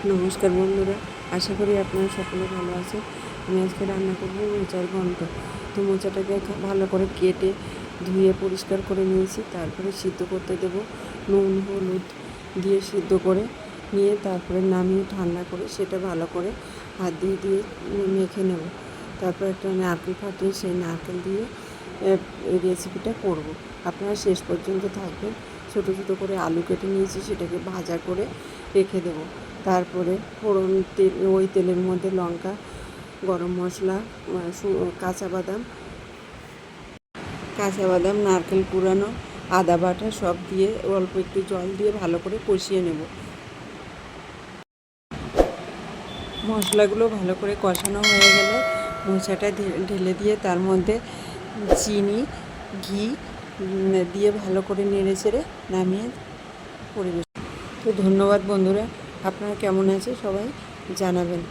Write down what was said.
নমস্কার বন্ধুরা, আশা করি আপনারা সকলে ভালো আছেন। আমি আজকে রান্না করবো মোচার ঘন্ট। তো মোচাটাকে ভালো করে কেটে ধুয়ে পরিষ্কার করে নিয়েছি, তারপরে সিদ্ধ করতে দেব। নুন হলুদ দিয়ে সিদ্ধ করে নিয়ে তারপরে নামিয়ে ঠান্ডা করে সেটা ভালো করে হাত দিয়ে দিয়ে মেখে নেব। তারপর একটা নারকেল ফাটিয়ে সেই নারকেল দিয়ে এই রেসিপিটা করব। আপনারা শেষ পর্যন্ত থাকবেন। ছোটো ছোটো করে আলু কেটে নিয়েছি, সেটাকে ভাজা করে রেখে দেবো। তারপরে ফোড়ন তেল, ওই তেলের মধ্যে লঙ্কা, গরম মশলা, কাঁচা বাদাম, নারকেল কুড়ানো, আদা বাটা সব দিয়ে অল্প একটু জল দিয়ে ভালো করে কষিয়ে নেব। মশলাগুলো ভালো করে কষানো হয়ে গেলে মোচাটা ঢেলে দিয়ে তার মধ্যে চিনি, ঘি দিয়ে ভালো করে নেড়ে চেড়ে নামিয়ে পরিবেশন। তো ধন্যবাদ বন্ধুরা, আপনারা কেমন আছে সবাই জানাবেন।